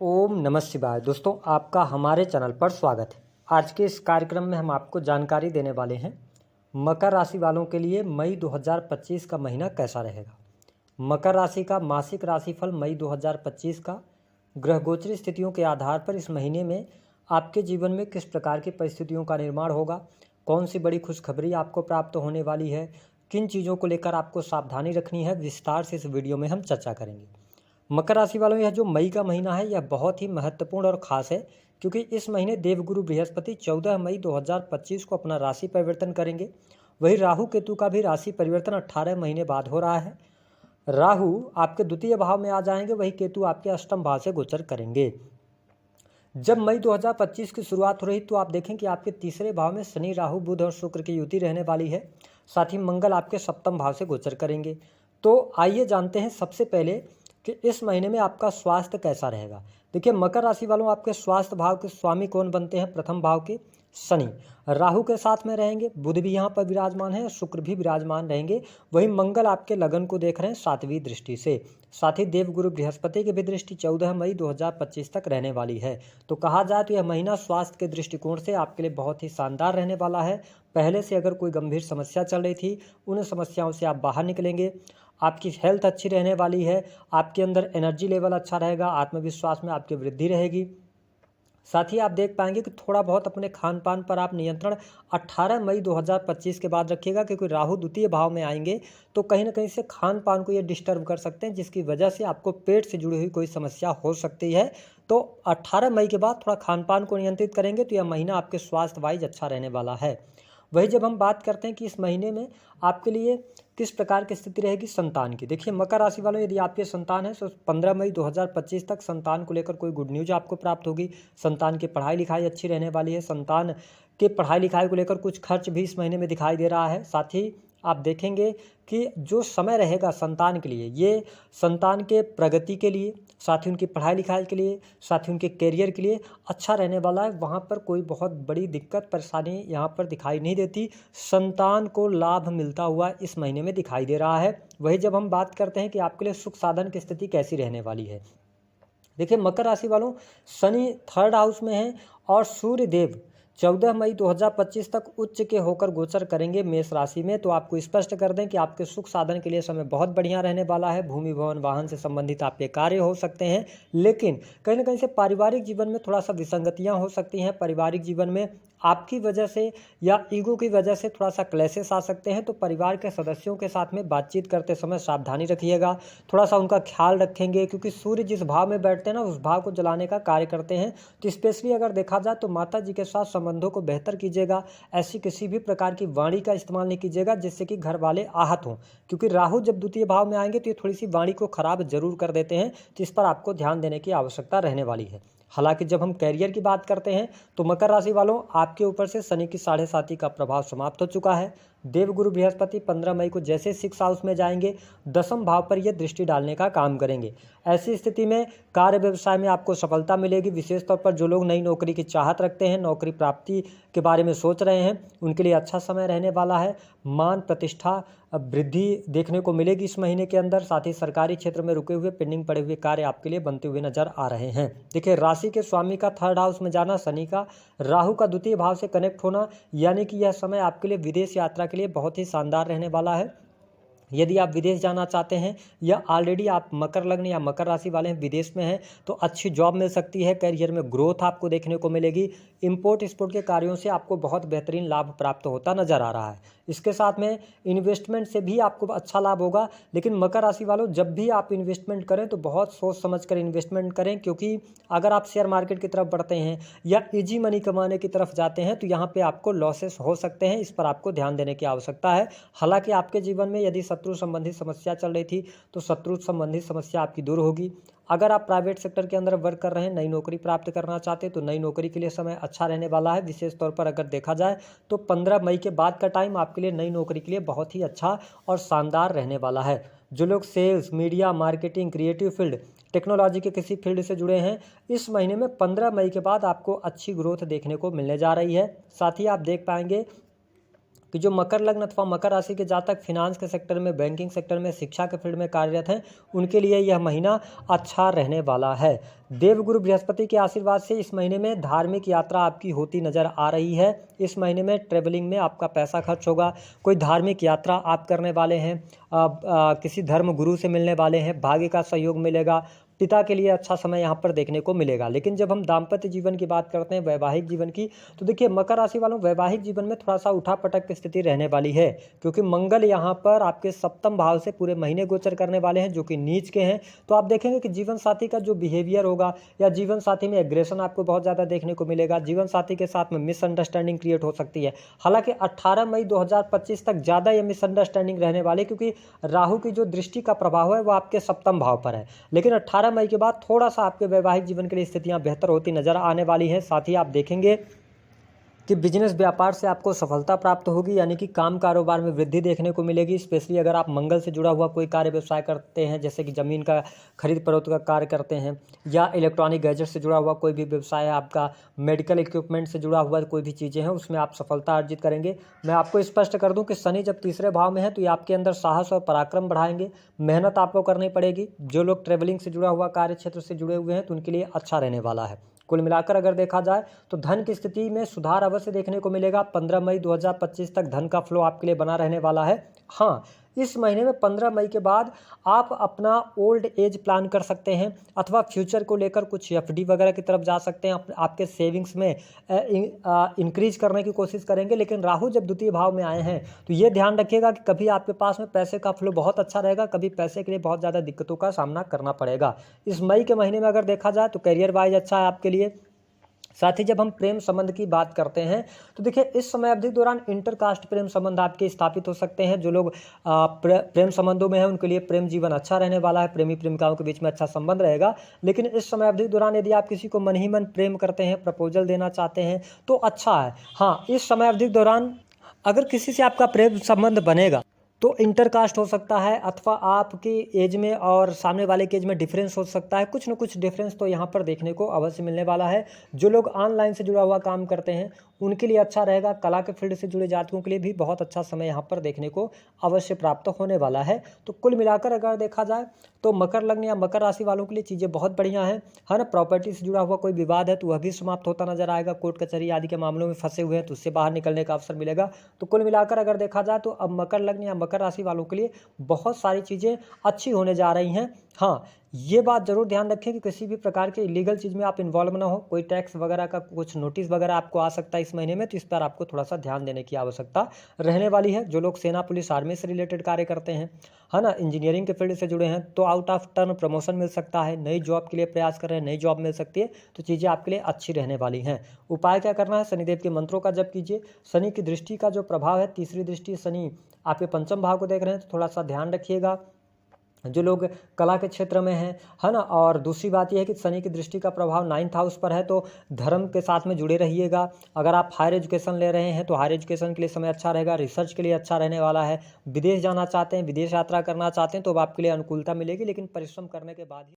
ओम नमः शिवाय। दोस्तों, आपका हमारे चैनल पर स्वागत है। आज के इस कार्यक्रम में हम आपको जानकारी देने वाले हैं मकर राशि वालों के लिए मई 2025 का महीना कैसा रहेगा। मकर राशि का मासिक राशिफल मई 2025 का ग्रह गोचरी स्थितियों के आधार पर इस महीने में आपके जीवन में किस प्रकार की परिस्थितियों का निर्माण होगा, कौन सी बड़ी खुशखबरी आपको प्राप्त होने वाली है, किन चीज़ों को लेकर आपको सावधानी रखनी है, विस्तार से इस वीडियो में हम चर्चा करेंगे। मकर राशि वालों, यह जो मई का महीना है यह बहुत ही महत्वपूर्ण और ख़ास है, क्योंकि इस महीने देवगुरु बृहस्पति 14 मई 2025 को अपना राशि परिवर्तन करेंगे। वही राहु केतु का भी राशि परिवर्तन 18 महीने बाद हो रहा है। राहु आपके द्वितीय भाव में आ जाएंगे, वही केतु आपके अष्टम भाव से गोचर करेंगे। जब मई 2025 की शुरुआत हो रही तो आप देखें कि आपके तीसरे भाव में शनि, राहु, बुध और शुक्र की युति रहने वाली है। साथ ही मंगल आपके सप्तम भाव से गोचर करेंगे। तो आइए जानते हैं सबसे पहले कि इस महीने में आपका स्वास्थ्य कैसा रहेगा। देखिए, मकर राशि वालों, आपके स्वास्थ्य भाव के स्वामी कौन बनते हैं? प्रथम भाव के शनि राहु के साथ में रहेंगे, बुध भी यहाँ पर विराजमान है, शुक्र भी विराजमान रहेंगे। वही मंगल आपके लगन को देख रहे हैं 7वीं दृष्टि से। साथ ही देवगुरु बृहस्पति की भी दृष्टि 14 मई 2025 तक रहने वाली है। तो कहा जाए तो यह महीना स्वास्थ्य के दृष्टिकोण से आपके लिए बहुत ही शानदार रहने वाला है। पहले से अगर कोई गंभीर समस्या चल रही थी, उन समस्याओं से आप बाहर निकलेंगे। आपकी हेल्थ अच्छी रहने वाली है, आपके अंदर एनर्जी लेवल अच्छा रहेगा, आत्मविश्वास में आपकी वृद्धि रहेगी। साथ ही आप देख पाएंगे कि थोड़ा बहुत अपने खान पान पर आप नियंत्रण 18 मई 2025 के बाद रखिएगा, क्योंकि राहु द्वितीय भाव में आएंगे तो कहीं ना कहीं से खान पान को ये डिस्टर्ब कर सकते हैं, जिसकी वजह से आपको पेट से जुड़ी हुई कोई समस्या हो सकती है। तो 18 मई के बाद थोड़ा खान पान को नियंत्रित करेंगे तो यह महीना आपके स्वास्थ्य वाइज अच्छा रहने वाला है। वही जब हम बात करते हैं कि इस महीने में आपके लिए किस प्रकार की स्थिति रहेगी संतान की। देखिए, मकर राशि वालों, यदि आपके संतान है तो 15 मई 2025 तक संतान को लेकर कोई गुड न्यूज आपको प्राप्त होगी। संतान की पढ़ाई लिखाई अच्छी रहने वाली है। संतान के पढ़ाई लिखाई को लेकर कुछ खर्च भी इस महीने में दिखाई दे रहा है। साथ ही आप देखेंगे कि जो समय रहेगा संतान के लिए, ये संतान के प्रगति के लिए, साथ ही उनकी पढ़ाई लिखाई के लिए, साथ ही उनके करियर के लिए अच्छा रहने वाला है। वहाँ पर कोई बहुत बड़ी दिक्कत परेशानी यहाँ पर दिखाई नहीं देती। संतान को लाभ मिलता हुआ इस महीने में दिखाई दे रहा है। वही जब हम बात करते हैं कि आपके लिए सुख साधन की स्थिति कैसी रहने वाली है। देखिए, मकर राशि वालों, शनि 3rd हाउस में है और सूर्य देव 14 मई 2025 तक उच्च के होकर गोचर करेंगे मेष राशि में। तो आपको स्पष्ट कर दें कि आपके सुख साधन के लिए समय बहुत बढ़िया रहने वाला है। भूमि भवन वाहन से संबंधित आपके कार्य हो सकते हैं, लेकिन कहीं ना कहीं से पारिवारिक जीवन में थोड़ा सा विसंगतियां हो सकती हैं। पारिवारिक जीवन में आपकी वजह से या ईगो की वजह से थोड़ा सा क्लैशेस आ सकते हैं। तो परिवार के सदस्यों के साथ में बातचीत करते समय सावधानी रखिएगा, थोड़ा सा उनका ख्याल रखेंगे, क्योंकि सूर्य जिस भाव में बैठते हैं ना, उस भाव को जलाने का कार्य करते हैं। तो स्पेशली अगर देखा जाए तो माता जी के साथ संबंधों को बेहतर कीजिएगा। ऐसी किसी भी प्रकार की वाणी का इस्तेमाल नहीं कीजिएगा जिससे कि घर वाले आहत हों, क्योंकि राहु जब द्वितीय भाव में आएंगे तो ये थोड़ी सी वाणी को खराब जरूर कर देते हैं। तो इस पर आपको ध्यान देने की आवश्यकता रहने वाली है। हालांकि जब हम कैरियर की बात करते हैं तो मकर राशि वालों, आपके ऊपर से शनि की 7.5 का प्रभाव समाप्त हो चुका है। देवगुरु बृहस्पति 15 मई को जैसे 6 हाउस में जाएंगे, 10th भाव पर यह दृष्टि डालने का काम करेंगे। ऐसी स्थिति में कार्य व्यवसाय में आपको सफलता मिलेगी। विशेष तौर पर जो लोग नई नौकरी की चाहत रखते हैं, नौकरी प्राप्ति के बारे में सोच रहे हैं, उनके लिए अच्छा समय रहने वाला है। मान प्रतिष्ठा वृद्धि देखने को मिलेगी इस महीने के अंदर। साथ ही सरकारी क्षेत्र में रुके हुए पेंडिंग पड़े हुए कार्य आपके लिए बनते हुए नजर आ रहे हैं। देखिए, राशि के स्वामी का 3rd हाउस में जाना, शनि का राहु का द्वितीय भाव से कनेक्ट होना, यानी कि यह समय आपके लिए विदेश यात्रा के लिए बहुत ही शानदार रहने वाला है। यदि आप विदेश जाना चाहते हैं या ऑलरेडी आप मकर लग्न या मकर राशि वाले हैं, विदेश में हैं, तो अच्छी जॉब मिल सकती है। करियर में ग्रोथ आपको देखने को मिलेगी। इंपोर्ट एक्सपोर्ट के कार्यों से आपको बहुत बेहतरीन लाभ प्राप्त होता नजर आ रहा है। इसके साथ में इन्वेस्टमेंट से भी आपको अच्छा लाभ होगा। लेकिन मकर राशि वालों, जब भी आप इन्वेस्टमेंट करें तो बहुत सोच समझ कर इन्वेस्टमेंट करें, क्योंकि अगर आप शेयर मार्केट की तरफ बढ़ते हैं या इजी मनी कमाने की तरफ जाते हैं तो यहाँ पे आपको लॉसेस हो सकते हैं। इस पर आपको ध्यान देने की आवश्यकता है। हालांकि आपके जीवन में यदि शत्रु संबंधी समस्या चल रही थी तो शत्रु संबंधी समस्या आपकी दूर होगी। अगर आप प्राइवेट सेक्टर के अंदर वर्क कर रहे हैं, नई नौकरी प्राप्त करना चाहते हैं, तो नई नौकरी के लिए समय अच्छा रहने वाला है। विशेष तौर पर अगर देखा जाए तो 15 मई के बाद का टाइम आपके लिए नई नौकरी के लिए बहुत ही अच्छा और शानदार रहने वाला है। जो लोग sales, media, marketing, creative field, technology के किसी फील्ड से जुड़े हैं, इस महीने में 15 मई के बाद आपको अच्छी ग्रोथ देखने को मिलने जा रही है। साथ ही आप देख पाएंगे कि जो मकर लग्न अथवा मकर राशि के जातक फिनांस के सेक्टर में, बैंकिंग सेक्टर में, शिक्षा के फील्ड में कार्यरत हैं, उनके लिए यह महीना अच्छा रहने वाला है। देवगुरु बृहस्पति के आशीर्वाद से इस महीने में धार्मिक यात्रा आपकी होती नज़र आ रही है। इस महीने में ट्रेवलिंग में आपका पैसा खर्च होगा, कोई धार्मिक यात्रा आप करने वाले हैं, किसी धर्म गुरु से मिलने वाले हैं, भाग्य का सहयोग मिलेगा, पिता के लिए अच्छा समय यहाँ पर देखने को मिलेगा। लेकिन जब हम दाम्पत्य जीवन की बात करते हैं, वैवाहिक जीवन की, तो देखिए मकर राशि वालों, वैवाहिक जीवन में थोड़ा सा उठापटक की स्थिति रहने वाली है, क्योंकि मंगल यहाँ पर आपके सप्तम भाव से पूरे महीने गोचर करने वाले हैं, जो कि नीच के हैं। तो आप देखेंगे कि जीवन साथी का जो बिहेवियर होगा या जीवन साथी में एग्रेशन आपको बहुत ज़्यादा देखने को मिलेगा। जीवन साथी के साथ में मिसअंडरस्टैंडिंग क्रिएट हो सकती है। हालांकि 18 मई 2025 तक ज़्यादा ये मिसअंडरस्टैंडिंग रहने वाली, क्योंकि राहु की जो दृष्टि का प्रभाव है वो आपके सप्तम भाव पर है। लेकिन 18 मई के बाद थोड़ा सा आपके वैवाहिक जीवन के लिए स्थितियां बेहतर होती नजर आने वाली हैं। साथ ही आप देखेंगे कि बिजनेस व्यापार से आपको सफलता प्राप्त होगी, यानी कि काम कारोबार में वृद्धि देखने को मिलेगी। स्पेशली अगर आप मंगल से जुड़ा हुआ कोई कार्य व्यवसाय करते हैं, जैसे कि ज़मीन का खरीद फरोख्त का कार्य करते हैं, या इलेक्ट्रॉनिक गैजेट से जुड़ा हुआ कोई भी व्यवसाय है आपका, मेडिकल इक्विपमेंट से जुड़ा हुआ कोई भी चीज़ें हैं, उसमें आप सफलता अर्जित करेंगे। मैं आपको स्पष्ट कर दूं कि शनि जब तीसरे भाव में है तो ये आपके अंदर साहस और पराक्रम बढ़ाएंगे। मेहनत आपको करनी पड़ेगी। जो लोग ट्रेवलिंग से जुड़ा हुआ कार्य क्षेत्र से जुड़े हुए हैं तो उनके लिए अच्छा रहने वाला है। कुल मिलाकर अगर देखा जाए तो धन की स्थिति में सुधार अवश्य देखने को मिलेगा। 15 मई 2025 तक धन का फ्लो आपके लिए बना रहने वाला है। हाँ, इस महीने में 15 मई के बाद आप अपना ओल्ड एज प्लान कर सकते हैं, अथवा फ्यूचर को लेकर कुछ एफडी वगैरह की तरफ जा सकते हैं। आपके सेविंग्स में इंक्रीज करने की कोशिश करेंगे। लेकिन राहु जब द्वितीय भाव में आए हैं तो ये ध्यान रखिएगा कि कभी आपके पास में पैसे का फ्लो बहुत अच्छा रहेगा, कभी पैसे के लिए बहुत ज़्यादा दिक्कतों का सामना करना पड़ेगा। इस मई के महीने में अगर देखा जाए तो करियर वाइज अच्छा है आपके लिए। साथ ही जब हम प्रेम संबंध की बात करते हैं तो देखिए इस समय अवधि के दौरान इंटरकास्ट प्रेम संबंध आपके स्थापित हो सकते हैं। जो लोग प्रेम संबंधों में हैं उनके लिए प्रेम जीवन अच्छा रहने वाला है, प्रेमी प्रेमिकाओं के बीच में अच्छा संबंध रहेगा। लेकिन इस समय अवधि के दौरान यदि आप किसी को मन ही मन प्रेम करते हैं, प्रपोजल देना चाहते हैं तो अच्छा है। हाँ, इस समय अवधि के दौरान अगर किसी से आपका प्रेम संबंध बनेगा तो इंटरकास्ट हो सकता है, अथवा आपकी एज में और सामने वाले के एज में डिफरेंस हो सकता है। कुछ न कुछ डिफरेंस तो यहाँ पर देखने को अवश्य मिलने वाला है। जो लोग ऑनलाइन से जुड़ा हुआ काम करते हैं उनके लिए अच्छा रहेगा। कला के फील्ड से जुड़े जातकों के लिए भी बहुत अच्छा समय यहाँ पर देखने को अवश्य प्राप्त होने वाला है। तो कुल मिलाकर अगर देखा जाए तो मकर लग्न या मकर राशि वालों के लिए चीज़ें बहुत बढ़िया हैं। है ना, प्रॉपर्टी से जुड़ा हुआ कोई विवाद है तो वह भी समाप्त होता नजर आएगा। कोर्ट कचहरी आदि के मामलों में फंसे हुए हैं तो उससे बाहर निकलने का अवसर मिलेगा। तो कुल मिलाकर अगर देखा जाए तो अब मकर लग्न या मकर राशि वालों के लिए बहुत सारी चीज़ें अच्छी होने जा रही हैं। हाँ, ये बात जरूर ध्यान रखें कि किसी भी प्रकार के इलीगल चीज़ में आप इन्वॉल्व ना हो। कोई टैक्स वगैरह का कुछ नोटिस वगैरह आपको आ सकता है इस महीने में, तो इस पर आपको थोड़ा सा ध्यान देने की आवश्यकता रहने वाली है। जो लोग सेना पुलिस आर्मी से रिलेटेड कार्य करते हैं, है ना, इंजीनियरिंग के फील्ड से जुड़े हैं, तो आउट ऑफ टर्न प्रमोशन मिल सकता है। नई जॉब के लिए प्रयास कर रहे हैं, नई जॉब मिल सकती है। तो चीज़ें आपके लिए अच्छी रहने वाली हैं। उपाय क्या करना है? शनिदेव के मंत्रों का जप कीजिए। शनि की दृष्टि का जो प्रभाव है, तीसरी दृष्टि शनि आपके पंचम भाव को देख रहे हैं तो थोड़ा सा ध्यान रखिएगा। जो लोग कला के क्षेत्र में हैं, है ना, और दूसरी बात यह है कि शनि की दृष्टि का प्रभाव 9th हाउस पर है, तो धर्म के साथ में जुड़े रहिएगा। अगर आप हायर एजुकेशन ले रहे हैं तो हायर एजुकेशन के लिए समय अच्छा रहेगा। रिसर्च के लिए अच्छा रहने वाला है। विदेश जाना चाहते हैं, विदेश यात्रा करना चाहते हैं तो अब आपके लिए अनुकूलता मिलेगी, लेकिन परिश्रम करने के बाद ही